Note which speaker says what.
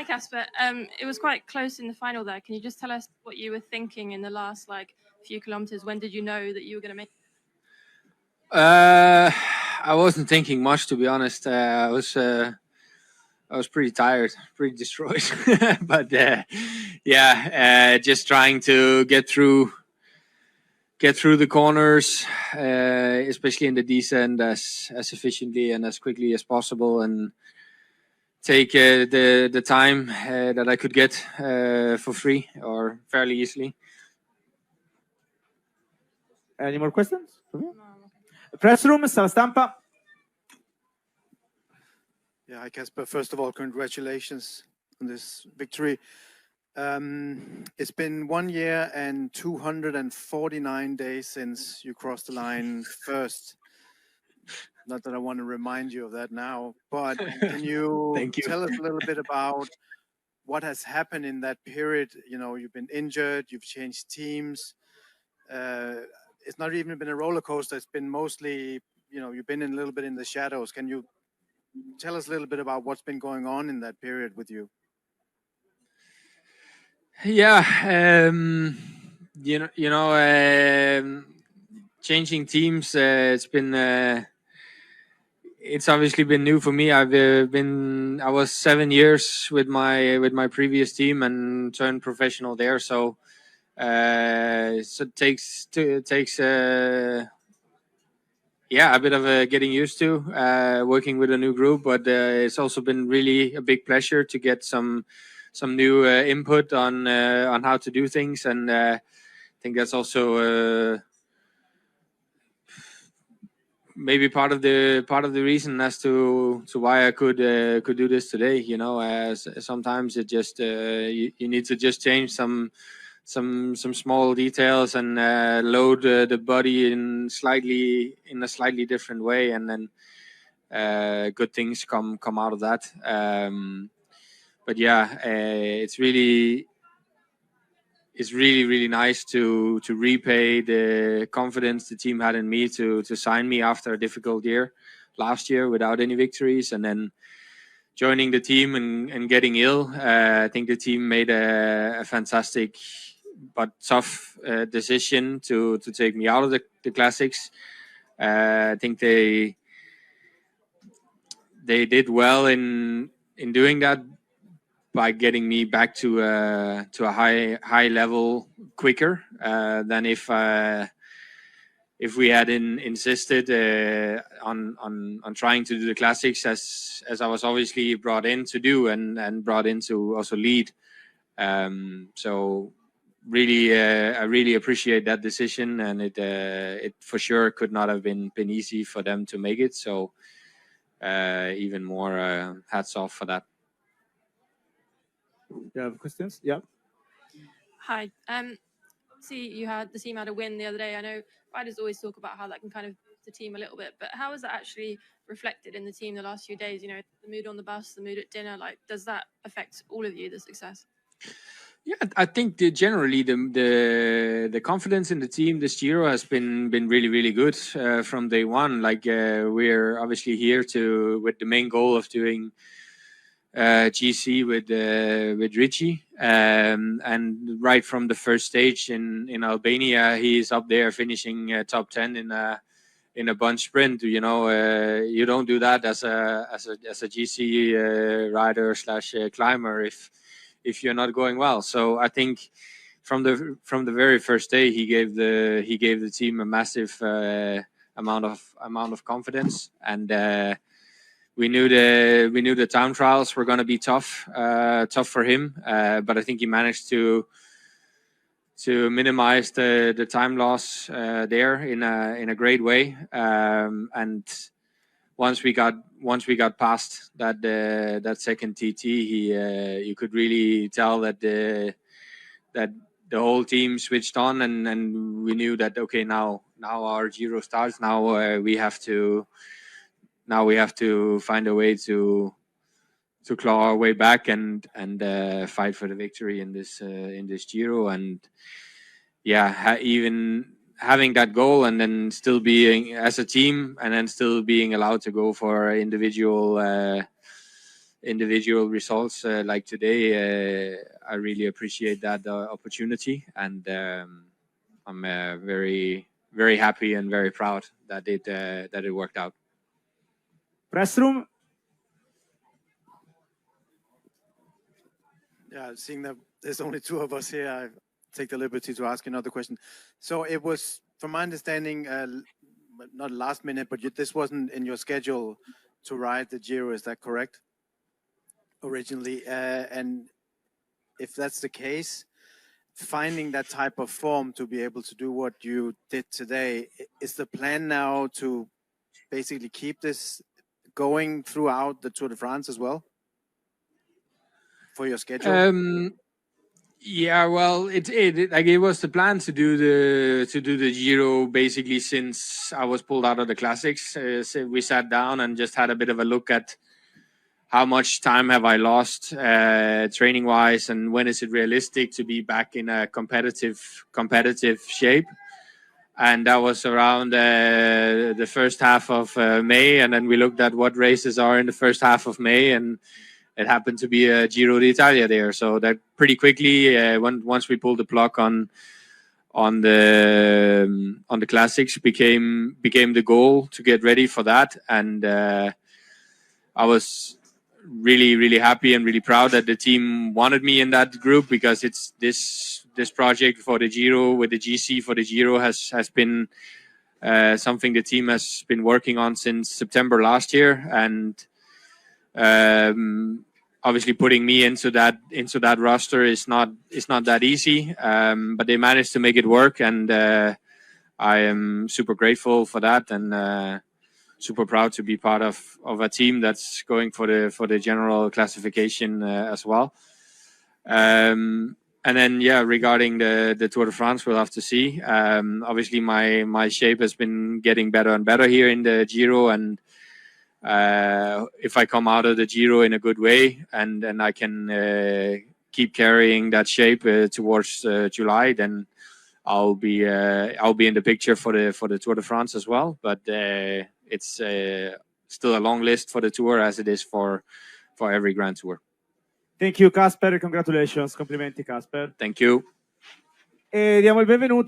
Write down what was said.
Speaker 1: Kasper. It was quite close in the final there. Can you just tell us what you were thinking in the last few kilometers? When did you know that you were going to make it?
Speaker 2: I wasn't thinking much, to be honest. I was pretty tired, pretty destroyed, but just trying to get through the corners, especially in the descent, as efficiently and as quickly as possible, and take the time that I could get for free or fairly easily.
Speaker 3: Any more questions? Press room, sala stampa.
Speaker 4: Yeah, hi Kasper. First of all, congratulations on this victory. It's been 1 year and 249 days since you crossed the line first. Not that I want to remind you of that now, but can you tell us a little bit about what has happened in that period? You know, you've been injured, you've changed teams. It's not even been a roller coaster. It's been mostly, you know, you've been a little bit in the shadows. Can you tell us a little bit about what's been going on in that period with you?
Speaker 2: Yeah, changing teams. It's obviously been new for me. I was 7 years with my previous team and turned professional there. So it takes a bit of getting used to working with a new group, but it's also been really a big pleasure to get some new input on how to do things, and I think that's also maybe part of the reason as to why I could do this today. You know, as sometimes it just you need to just change some small details and load the body in a slightly different way, and then good things come out of that. But yeah, it's really nice to repay the confidence the team had in me to sign me after a difficult year last year without any victories, and then joining the team and getting ill. I think the team made a fantastic but tough decision to take me out of the classics. I think they did well in doing that by getting me back to a high level quicker than if we had insisted on trying to do the classics as I was obviously brought in to do and brought in to also lead. So really, I really appreciate that decision, and it for sure could not have been easy for them to make it. So even more hats off for that.
Speaker 3: You have questions? Yeah.
Speaker 1: Hi. See, the team had a win the other day. I know riders always talk about how that can kind of the team a little bit, but how is that actually reflected in the team the last few days? You know, the mood on the bus, the mood at dinner. Like, does that affect all of you, the success?
Speaker 2: Yeah, I think generally the confidence in the team this Giro has been really, really good from day one. Like we're obviously here with the main goal of doing GC with Richie, and right from the first stage in Albania, he's up there finishing top 10 in a bunch sprint. You know, you don't do that as a GC rider / climber if you're not going well. So I think from the very first day, he gave the team a massive amount of confidence, and we knew the time trials were going to be tough for him, but I think he managed to minimize the time loss there in a great way. And once we got past that second TT, you could really tell that the whole team switched on, and we knew that okay, now our Giro starts. Now we have to find a way to claw our way back and fight for the victory in this Giro. And yeah, even having that goal and then still being as a team and then still being allowed to go for individual individual results like today, I really appreciate that opportunity, and I'm very, very happy and very proud that it worked out.
Speaker 3: Press room.
Speaker 4: Yeah, seeing that there's only two of us here, I take the liberty to ask another question. So it was, from my understanding, not last minute, but this wasn't in your schedule to ride the Giro. Is that correct? Originally, and if that's the case, finding that type of form to be able to do what you did today, is the plan now to basically keep this going throughout the Tour de France as well for your schedule?
Speaker 2: Yeah, well, it was the plan to do the Giro basically since I was pulled out of the classics. So we sat down and just had a bit of a look at how much time have I lost training wise, and when is it realistic to be back in a competitive shape. And that was around the first half of May, and then we looked at what races are in the first half of May, and it happened to be a Giro d'Italia there. So that pretty quickly, once we pulled the plug on the classics, became the goal to get ready for that. And I was really happy and really proud that the team wanted me in that group, because it's this project for the Giro with the GC for the Giro has been something the team has been working on since September last year, and obviously putting me into that roster is not that easy, but they managed to make it work, and I am super grateful for that, and super proud to be part of a team that's going for the general classification as well. And then, yeah, regarding the Tour de France, we'll have to see. Obviously, my shape has been getting better and better here in the Giro, and if I come out of the Giro in a good way, and I can keep carrying that shape towards July, then I'll be in the picture for the Tour de France as well. But it's still a long list for the Tour, as it is for every Grand Tour.
Speaker 3: Thank you, Kasper. Congratulations. Complimenti, Kasper.
Speaker 2: Thank you.
Speaker 3: E diamo il benvenuto